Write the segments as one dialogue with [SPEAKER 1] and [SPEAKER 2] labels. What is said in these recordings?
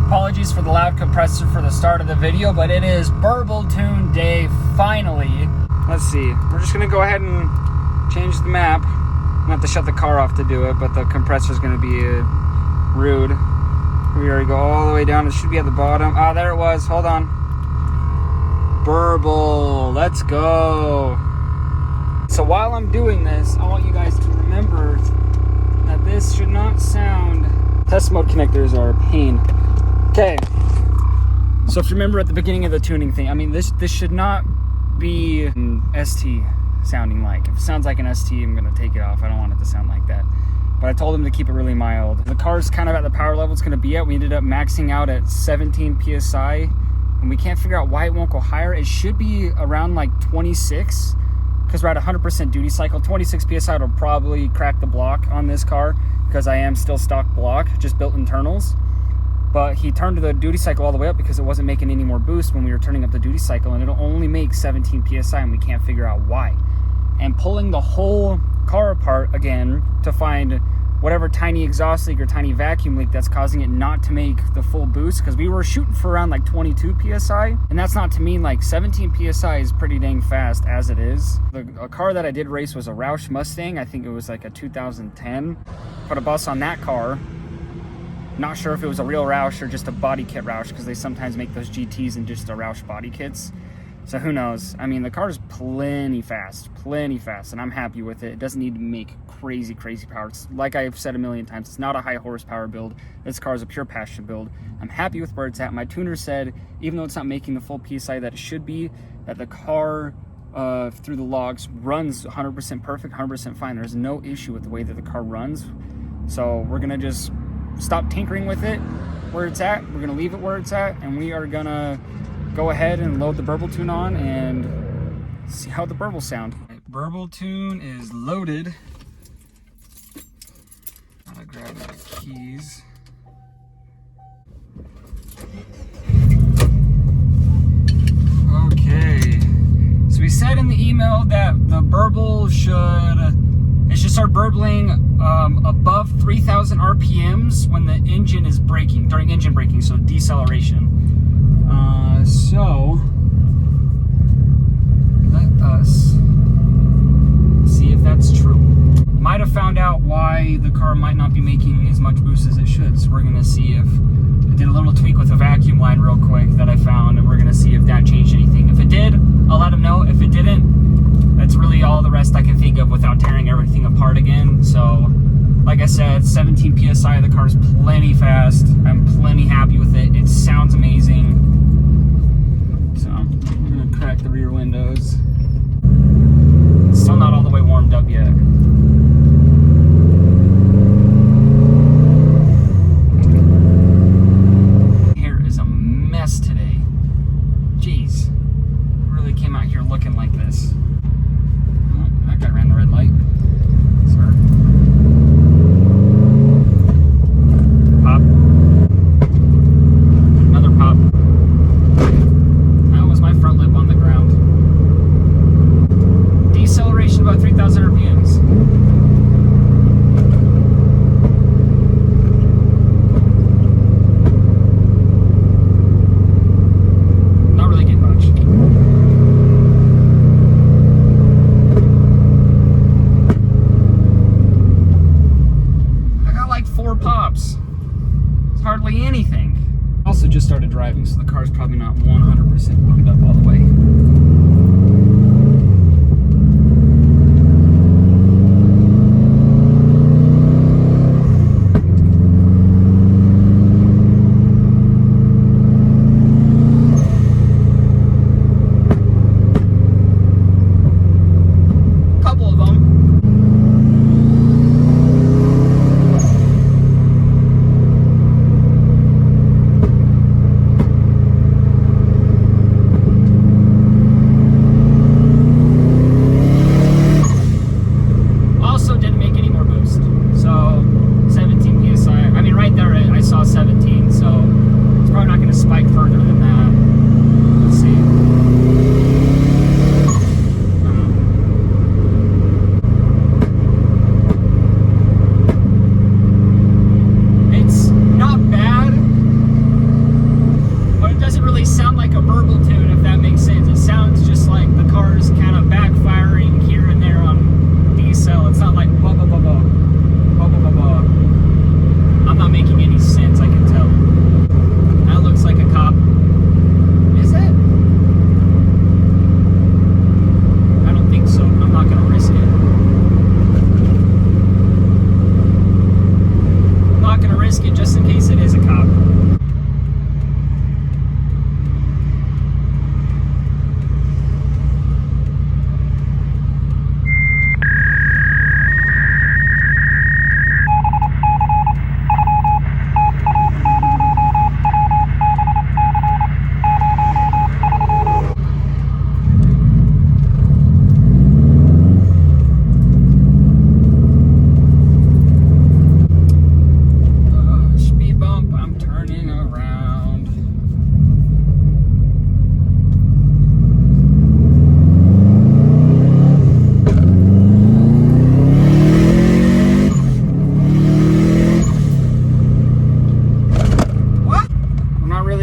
[SPEAKER 1] Apologies for the loud compressor for the start of the video, but it is burble tune day finally. Let's see, we're just gonna go ahead and change the map. I'm gonna have to shut the car off to do it, but the compressor is gonna be rude. We already go all the way down. It should be at the bottom. Ah, there it was. Hold on. Burble. Let's go. So while I'm doing this, I want you guys to remember that this should not sound... Test mode connectors are a pain. Okay. So if you remember at the beginning of the tuning thing, I mean, this should not be an ST sounding like. If it sounds like an ST, I'm going to take it off. I don't want it to sound like that. But I told him to keep it really mild. The car's kind of at the power level it's going to be at. We ended up maxing out at 17 PSI. And we can't figure out why it won't go higher. It should be around like 26 because we're at 100% duty cycle. 26 PSI will probably crack the block on this car because I am still stock block, just built internals. But he turned the duty cycle all the way up because it wasn't making any more boost when we were turning up the duty cycle, and it'll only make 17 PSI and we can't figure out why. And pulling the whole car apart again to find whatever tiny exhaust leak or tiny vacuum leak that's causing it not to make the full boost, because we were shooting for around like 22 PSI, and that's not to mean like 17 PSI is pretty dang fast as it is. A car that I did race was a Roush Mustang. I think it was like a 2010. Put a bus on that car. Not sure if it was a real Roush or just a body kit Roush, because they sometimes make those GTs in just a Roush body kits. So who knows? I mean, the car is plenty fast, and I'm happy with it. It doesn't need to make crazy power. It's, like I've said a million times, it's not a high horsepower build. This car is a pure passion build. I'm happy with where it's at. My tuner said, even though it's not making the full PSI that it should be, that the car through the logs runs 100% perfect, 100% fine. There's no issue with the way that the car runs. So we're gonna just stop tinkering with it where it's at. We're gonna leave it where it's at, and we are gonna go ahead and load the burble tune on and see how the burbles sound. Burble tune is loaded. Gotta grab my keys. Okay. So we said in the email that the burble should start burbling above 3,000 RPMs when the engine is braking, during engine braking, so deceleration. So let us see if that's true. Might have found out why the car might not be making as much boost as it should. So we're gonna see if I did a little tweak with the vacuum line real quick that I found, and we're gonna see if that changed anything. If it did, I'll let them know. If it didn't, that's really all the rest I can think of without tearing everything apart again. So like I said, 17 PSI, the car's plenty fast. I'm plenty happy with it. It sounds amazing. So I'm gonna crack the rear windows. It's still not all the way warmed up yet. Hair is a mess today. Jeez, I really came out here looking like this. Oh, that guy ran the red light. Sorry. Pop. Another pop. That was my front lip on the ground. Deceleration about 3,000 RPMs. Not really getting much. I got like 4 pops. It's hardly anything. Also just started driving, so the car's probably not 100% warmed up all the way.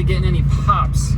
[SPEAKER 1] really getting any pops.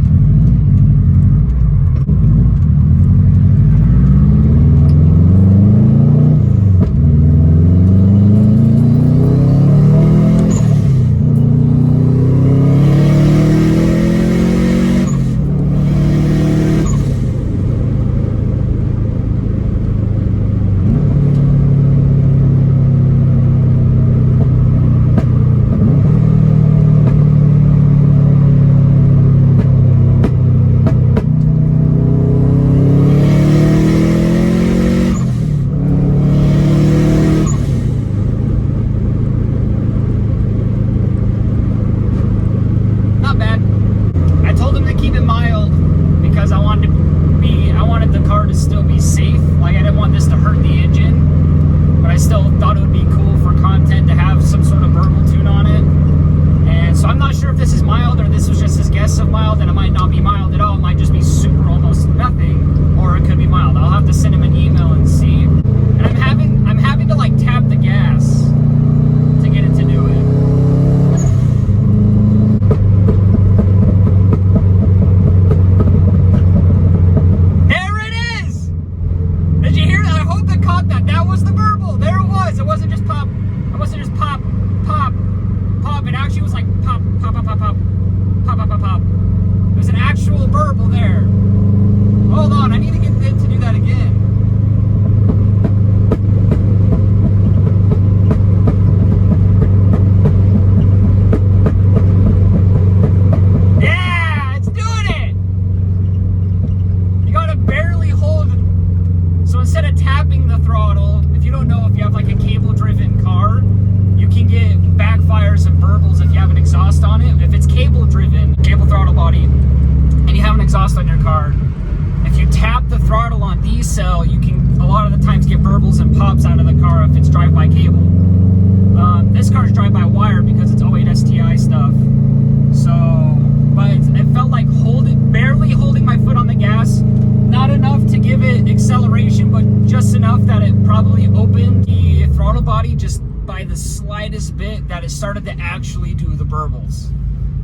[SPEAKER 1] It started to actually do the burbles,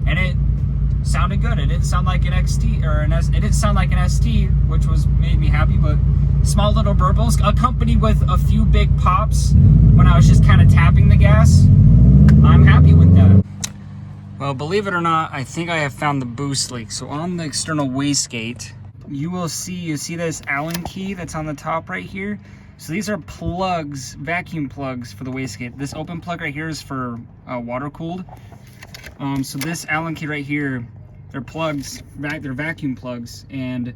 [SPEAKER 1] and it sounded good. It didn't sound like an XT or an S. It didn't sound like an ST, which made me happy. But small little burbles accompanied with a few big pops when I was just kind of tapping the gas. I'm happy with that. Well, believe it or not, I think I have found the boost leak. So on the external wastegate, you see this Allen key that's on the top right here. So these are plugs, vacuum plugs for the wastegate. This open plug right here is for water cooled. So this Allen key right here, they're plugs, they're vacuum plugs. And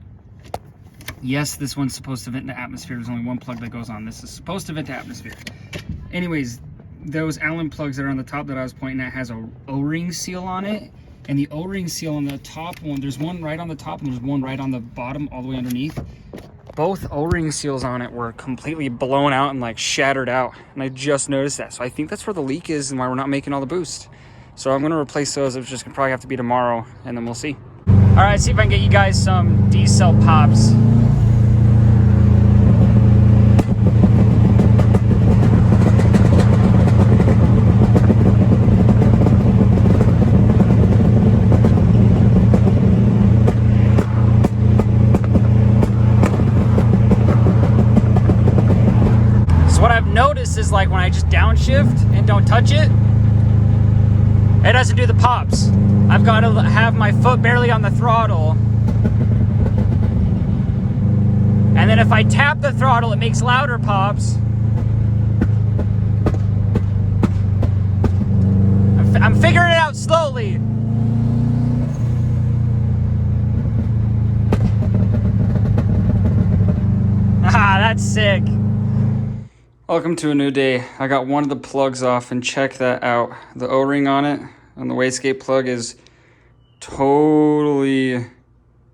[SPEAKER 1] yes, this one's supposed to vent into atmosphere. There's only one plug that goes on. This is supposed to vent to atmosphere. Anyways, those Allen plugs that are on the top that I was pointing at has a O-ring seal on it. And the O-ring seal on the top one, there's one right on the top and there's one right on the bottom all the way underneath. Both O-ring seals on it were completely blown out and like shattered out. And I just noticed that. So I think that's where the leak is and why we're not making all the boost. So I'm gonna replace those. It's just gonna probably have to be tomorrow and then we'll see. All right, see if I can get you guys some D-cell pops. Notice is like when I just downshift and don't touch it, it doesn't do the pops. I've got to have my foot barely on the throttle, and then if I tap the throttle it makes louder pops. I'm figuring it out slowly. Ah, that's sick. Welcome to a new day. I got one of the plugs off and check that out. The O-ring on it, on the wastegate plug, is totally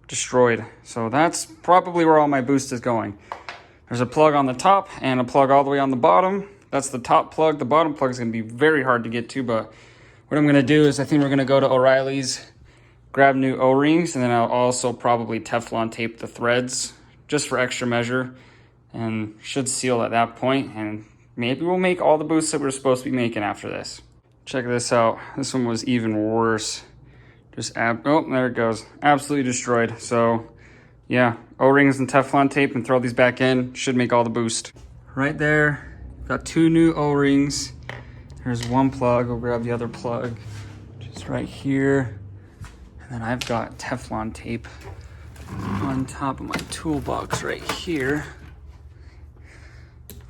[SPEAKER 1] destroyed. So that's probably where all my boost is going. There's a plug on the top and a plug all the way on the bottom. That's the top plug. The bottom plug is going to be very hard to get to, but what I'm going to do is I think we're going to go to O'Reilly's, grab new O-rings, and then I'll also probably Teflon tape the threads just for extra measure. And should seal at that point, and maybe we'll make all the boosts that we're supposed to be making after this. Check this out. This one was even worse. Oh, there it goes. Absolutely destroyed. So yeah, O-rings and Teflon tape and throw these back in. Should make all the boost. Right there, got 2 new O-rings. There's one plug. We'll grab the other plug just right here. And then I've got Teflon tape on top of my toolbox right here.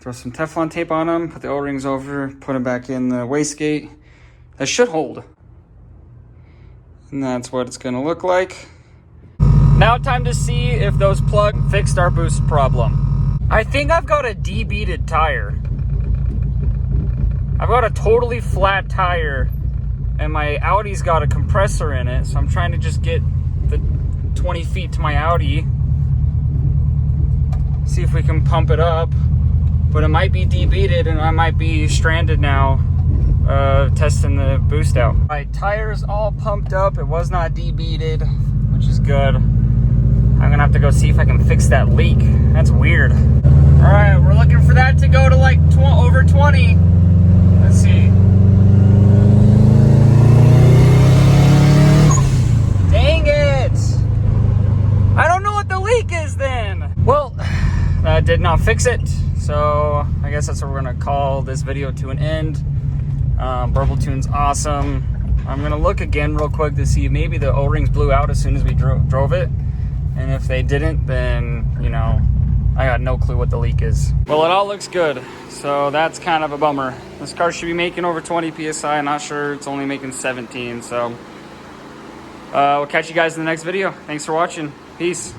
[SPEAKER 1] Throw some Teflon tape on them, put the O-rings over, put them back in the wastegate. That should hold. And that's what it's gonna look like. Now time to see if those plugs fixed our boost problem. I think I've got a debeaded tire. I've got a totally flat tire and my Audi's got a compressor in it. So I'm trying to just get the 20 feet to my Audi. See if we can pump it up. But it might be debeaded and I might be stranded now testing the boost out. My tire's all pumped up. It was not debeaded, which is good. I'm gonna have to go see if I can fix that leak. That's weird. All right, we're looking for that to go to like over 20. Let's see. Dang it! I don't know what the leak is then. Well, that did not fix it. So I guess that's what we're gonna call this video to an end. Burble tune's awesome. I'm gonna look again real quick to see maybe the O-rings blew out as soon as we drove it. And if they didn't, then, you know, I got no clue what the leak is. Well, it all looks good. So that's kind of a bummer. This car should be making over 20 PSI. Not sure, it's only making 17. So we'll catch you guys in the next video. Thanks for watching. Peace.